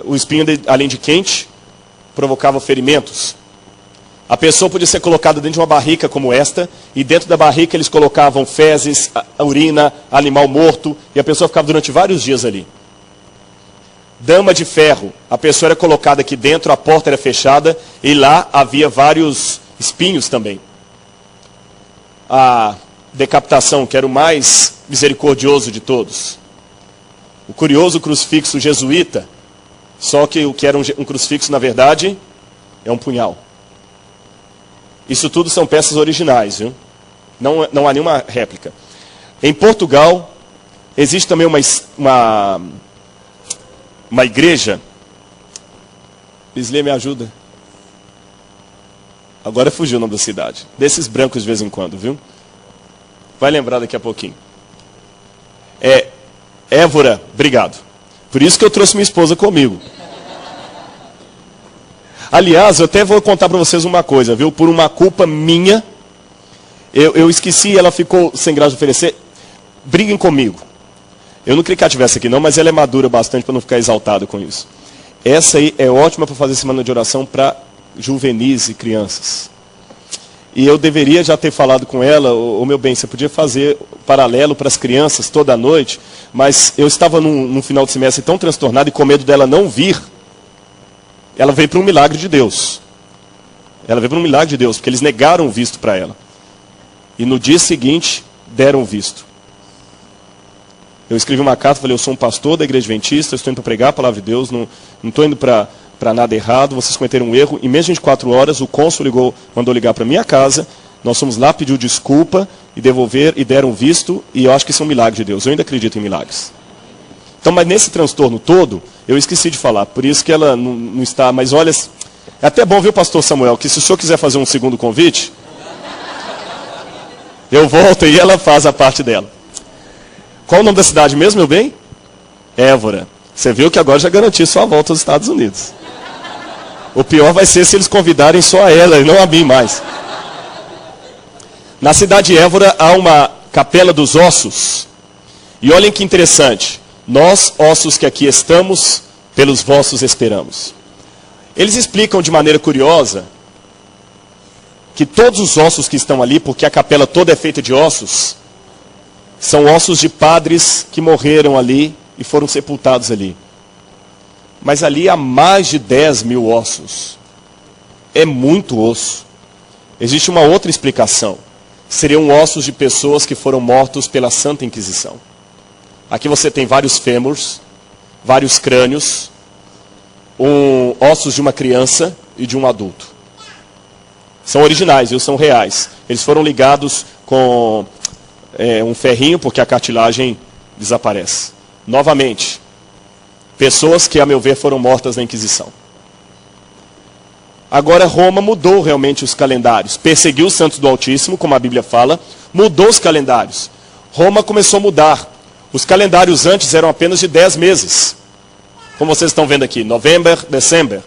o espinho, além de quente, provocava ferimentos. A pessoa podia ser colocada dentro de uma barrica como esta, e dentro da barrica eles colocavam fezes, urina, animal morto, e a pessoa ficava durante vários dias ali. Dama de ferro, a pessoa era colocada aqui dentro, a porta era fechada, e lá havia vários espinhos também. A decapitação, que era o mais misericordioso de todos. O curioso crucifixo jesuíta, só que o que era um crucifixo, na verdade, é um punhal. Isso tudo são peças originais, viu? Não há nenhuma réplica. Em Portugal, existe também uma igreja. Islê, me ajuda. Agora fugiu o nome da cidade. Desses brancos de vez em quando, viu? Vai lembrar daqui a pouquinho. Évora, obrigado. Por isso que eu trouxe minha esposa comigo. Aliás, eu até vou contar para vocês uma coisa, viu? Por uma culpa minha, eu esqueci e ela ficou sem graça de oferecer. Briguem comigo. Eu não queria que ela estivesse aqui não, mas ela é madura bastante para não ficar exaltado com isso. Essa aí é ótima para fazer semana de oração para juvenis e crianças. E eu deveria já ter falado com ela, meu bem, você podia fazer paralelo para as crianças toda noite, mas eu estava num final de semestre tão transtornado e com medo dela não vir. Ela veio para um milagre de Deus. Ela veio para um milagre de Deus, porque eles negaram o visto para ela. E no dia seguinte, deram o visto. Eu escrevi uma carta, falei, eu sou um pastor da igreja adventista, eu estou indo para pregar a palavra de Deus, não estou indo para nada errado, vocês cometeram um erro. Em menos de 24 horas, o cônsul mandou ligar para minha casa, nós fomos lá, pediu desculpa, e deram o visto, e eu acho que isso é um milagre de Deus. Eu ainda acredito em milagres. Então, mas nesse transtorno todo, eu esqueci de falar, por isso que ela não está, mas olha, é até bom, viu, pastor Samuel, que se o senhor quiser fazer um segundo convite, eu volto e ela faz a parte dela. Qual o nome da cidade mesmo, meu bem? Évora. Você viu que agora já garanti sua volta aos Estados Unidos. O pior vai ser se eles convidarem só a ela e não a mim mais. Na cidade de Évora há uma capela dos ossos. E olhem que interessante. Nós, ossos que aqui estamos, pelos vossos esperamos. Eles explicam de maneira curiosa que todos os ossos que estão ali, porque a capela toda é feita de ossos, são ossos de padres que morreram ali e foram sepultados ali. Mas ali há mais de 10 mil ossos. É muito osso. Existe uma outra explicação. Seriam ossos de pessoas que foram mortos pela Santa Inquisição. Aqui você tem vários fêmurs, vários crânios, ossos de uma criança e de um adulto. São originais, viu? São reais. Eles foram ligados com um ferrinho, porque a cartilagem desaparece. Novamente, pessoas que, a meu ver, foram mortas na Inquisição. Agora Roma mudou realmente os calendários. Perseguiu os santos do Altíssimo, como a Bíblia fala, mudou os calendários. Roma começou a mudar. Os calendários antes eram apenas de 10 meses. Como vocês estão vendo aqui, November, December.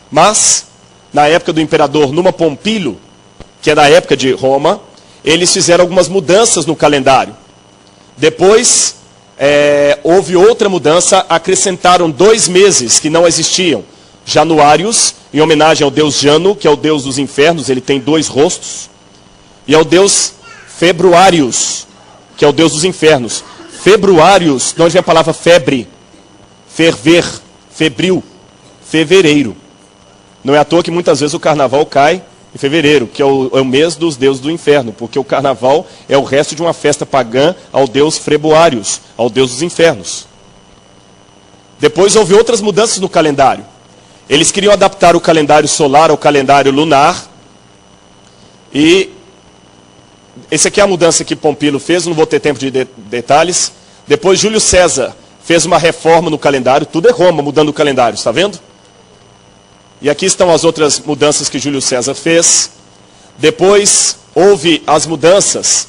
Mas, na época do imperador Numa Pompílio, que é da época de Roma, eles fizeram algumas mudanças no calendário. Depois, houve outra mudança, acrescentaram 2 meses que não existiam. Januários, em homenagem ao deus Jano, que é o deus dos infernos, ele tem 2 rostos. E ao deus Februários, que é o deus dos infernos. Februários, de onde vem a palavra febre, ferver, febril, fevereiro. Não é à toa que muitas vezes o carnaval cai em fevereiro, que é o mês dos deuses do inferno, porque o carnaval é o resto de uma festa pagã ao deus Februários, ao deus dos infernos. Depois houve outras mudanças no calendário. Eles queriam adaptar o calendário solar ao calendário lunar. E essa aqui é a mudança que Pompilo fez, não vou ter tempo de detalhes. Depois Júlio César fez uma reforma no calendário, tudo é Roma mudando o calendário, está vendo? E aqui estão as outras mudanças que Júlio César fez. Depois houve as mudanças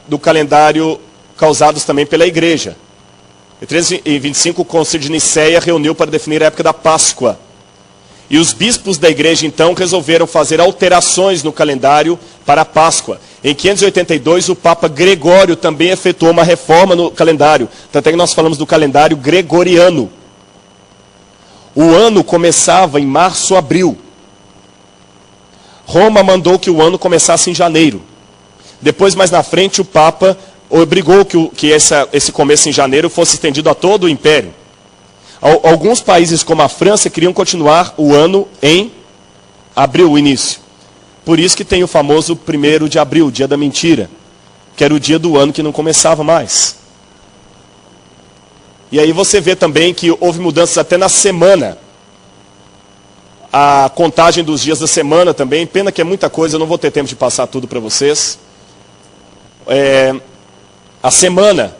do calendário causadas também pela igreja. Em 325 o Concílio de Nicéia reuniu para definir a época da Páscoa. E os bispos da igreja então resolveram fazer alterações no calendário para a Páscoa. Em 582 o Papa Gregório também efetuou uma reforma no calendário. Tanto é que nós falamos do calendário gregoriano. O ano começava em março, abril. Roma mandou que o ano começasse em janeiro. Depois, mais na frente, o Papa obrigou que esse começo em janeiro fosse estendido a todo o Império. Alguns países, como a França, queriam continuar o ano em abril, o início. Por isso que tem o famoso 1º de abril, dia da mentira, que era o dia do ano que não começava mais. E aí você vê também que houve mudanças até na semana. A contagem dos dias da semana também, pena que é muita coisa, eu não vou ter tempo de passar tudo para vocês. A semana.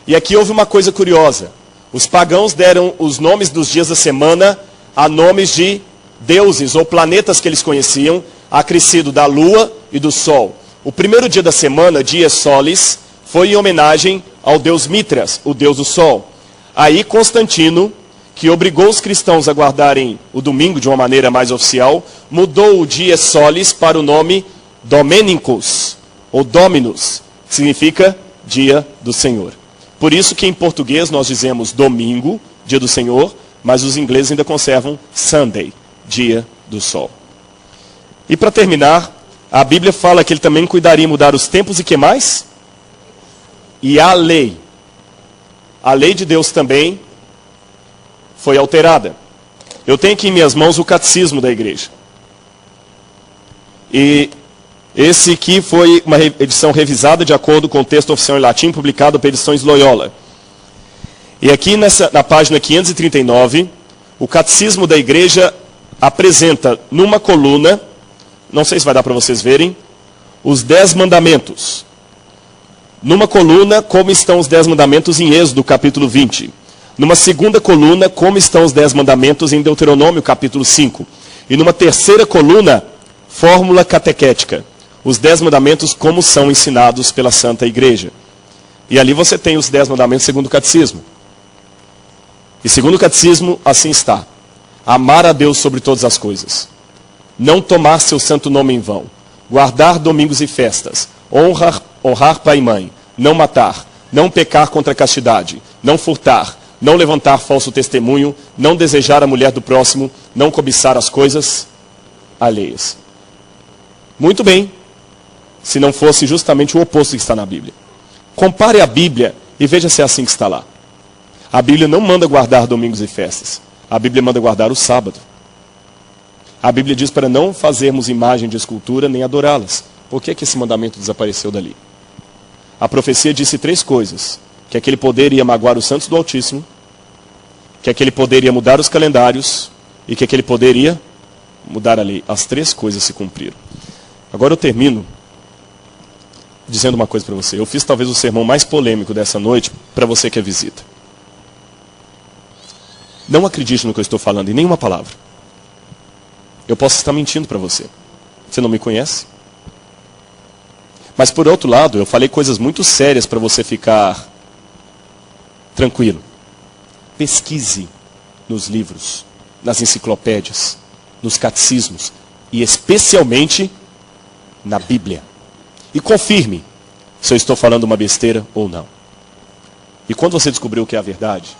E aqui houve uma coisa curiosa. Os pagãos deram os nomes dos dias da semana a nomes de deuses ou planetas que eles conheciam, acrescido da lua e do sol. O primeiro dia da semana, Dies Solis, foi em homenagem ao deus Mitras, o deus do sol. Aí Constantino, que obrigou os cristãos a guardarem o domingo de uma maneira mais oficial, mudou o Dies Solis para o nome Domenicus, ou Dominus, que significa dia do Senhor. Por isso que em português nós dizemos domingo, dia do Senhor, mas os ingleses ainda conservam Sunday, dia do sol. E para terminar, a Bíblia fala que ele também cuidaria em mudar os tempos e que mais? E a lei. A lei de Deus também foi alterada. Eu tenho aqui em minhas mãos o catecismo da igreja. E esse aqui foi uma edição revisada de acordo com o texto oficial em latim, publicado por Edições Loyola. E aqui na página 539, o catecismo da igreja apresenta numa coluna, não sei se vai dar para vocês verem, os 10 mandamentos. Numa coluna, como estão os 10 mandamentos em Êxodo, capítulo 20. Numa segunda coluna, como estão os 10 mandamentos em Deuteronômio, capítulo 5. E numa terceira coluna, fórmula catequética. Os 10 mandamentos como são ensinados pela Santa Igreja. E ali você tem os 10 mandamentos segundo o catecismo. E segundo o catecismo, assim está. Amar a Deus sobre todas as coisas. Não tomar seu santo nome em vão. Guardar domingos e festas. Honrar pai e mãe. Não matar. Não pecar contra a castidade. Não furtar. Não levantar falso testemunho. Não desejar a mulher do próximo. Não cobiçar as coisas alheias. Muito bem. Se não fosse justamente o oposto que está na Bíblia. Compare a Bíblia e veja se é assim que está lá. A Bíblia não manda guardar domingos e festas. A Bíblia manda guardar o sábado. A Bíblia diz para não fazermos imagem de escultura nem adorá-las. Por que esse mandamento desapareceu dali? A profecia disse 3 coisas. Que aquele poder ia magoar os santos do Altíssimo, que aquele poder ia mudar os calendários e que aquele poder ia mudar a lei. As 3 coisas se cumpriram. Agora eu termino dizendo uma coisa para você. Eu fiz talvez o sermão mais polêmico dessa noite para você que é visita. Não acredite no que eu estou falando, em nenhuma palavra. Eu posso estar mentindo para você. Você não me conhece? Mas por outro lado, eu falei coisas muito sérias para você ficar tranquilo. Pesquise nos livros, nas enciclopédias, nos catecismos e especialmente na Bíblia. E confirme se eu estou falando uma besteira ou não. E quando você descobriu o que é a verdade,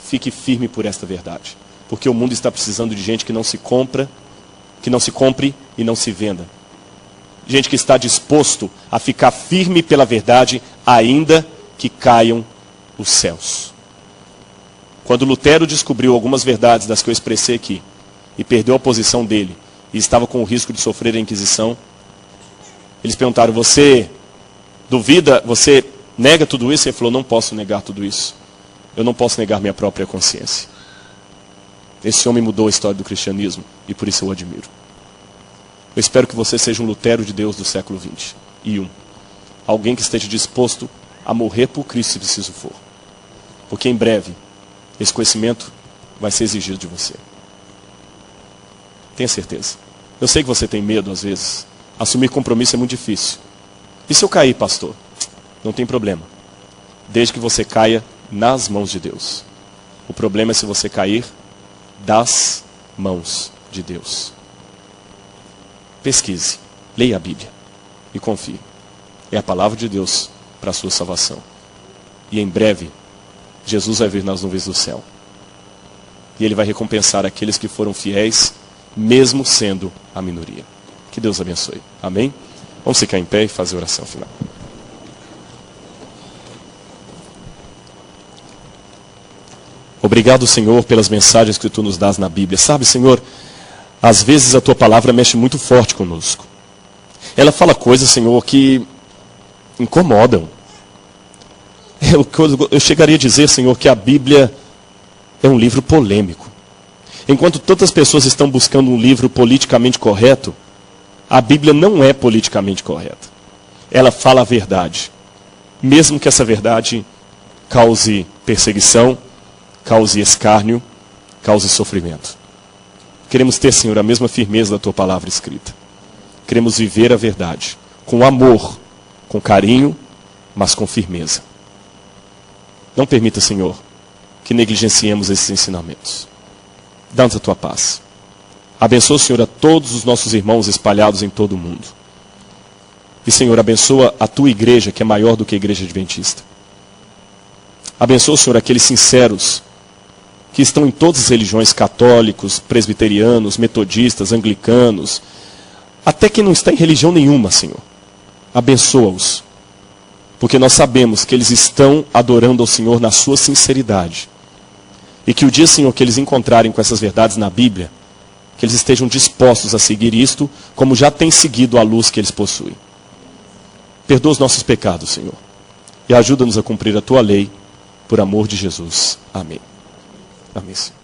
fique firme por esta verdade. Porque o mundo está precisando de gente que não se compre e não se venda. Gente que está disposto a ficar firme pela verdade, ainda que caiam os céus. Quando Lutero descobriu algumas verdades das que eu expressei aqui, e perdeu a posição dele, e estava com o risco de sofrer a Inquisição, eles perguntaram, você duvida, você nega tudo isso? Ele falou, não posso negar tudo isso. eu não posso negar minha própria consciência. Esse homem mudou a história do cristianismo e por isso eu o admiro. Eu espero que você seja um Lutero de Deus do século XXI. Alguém que esteja disposto a morrer por Cristo se preciso for. Porque em breve, esse conhecimento vai ser exigido de você. Tenha certeza. Eu sei que você tem medo às vezes. Assumir compromisso é muito difícil. E se eu cair, pastor? Não tem problema. Desde que você caia nas mãos de Deus. O problema é se você cair das mãos de Deus. Pesquise, leia a Bíblia e confie. É a palavra de Deus para a sua salvação. E em breve, Jesus vai vir nas nuvens do céu. E Ele vai recompensar aqueles que foram fiéis, mesmo sendo a minoria. Que Deus abençoe. Amém? Vamos ficar em pé e fazer a oração final. Obrigado, Senhor, pelas mensagens que Tu nos dás na Bíblia. Sabe, Senhor, às vezes a Tua palavra mexe muito forte conosco. Ela fala coisas, Senhor, que incomodam. Eu chegaria a dizer, Senhor, que a Bíblia é um livro polêmico. Enquanto tantas pessoas estão buscando um livro politicamente correto, a Bíblia não é politicamente correta. Ela fala a verdade. Mesmo que essa verdade cause perseguição, cause escárnio, cause sofrimento. Queremos ter, Senhor, a mesma firmeza da Tua palavra escrita. Queremos viver a verdade, com amor, com carinho, mas com firmeza. Não permita, Senhor, que negligenciemos esses ensinamentos. Dá-nos a Tua paz. Abençoa, Senhor, a todos os nossos irmãos espalhados em todo o mundo. E, Senhor, abençoa a Tua igreja, que é maior do que a igreja adventista. Abençoa, Senhor, aqueles sinceros que estão em todas as religiões, católicos, presbiterianos, metodistas, anglicanos, até quem não está em religião nenhuma, Senhor. Abençoa-os, porque nós sabemos que eles estão adorando ao Senhor na sua sinceridade. E que o dia, Senhor, que eles encontrarem com essas verdades na Bíblia, que eles estejam dispostos a seguir isto, como já têm seguido a luz que eles possuem. Perdoa os nossos pecados, Senhor, e ajuda-nos a cumprir a Tua lei, por amor de Jesus. Amém. Amém, Senhor.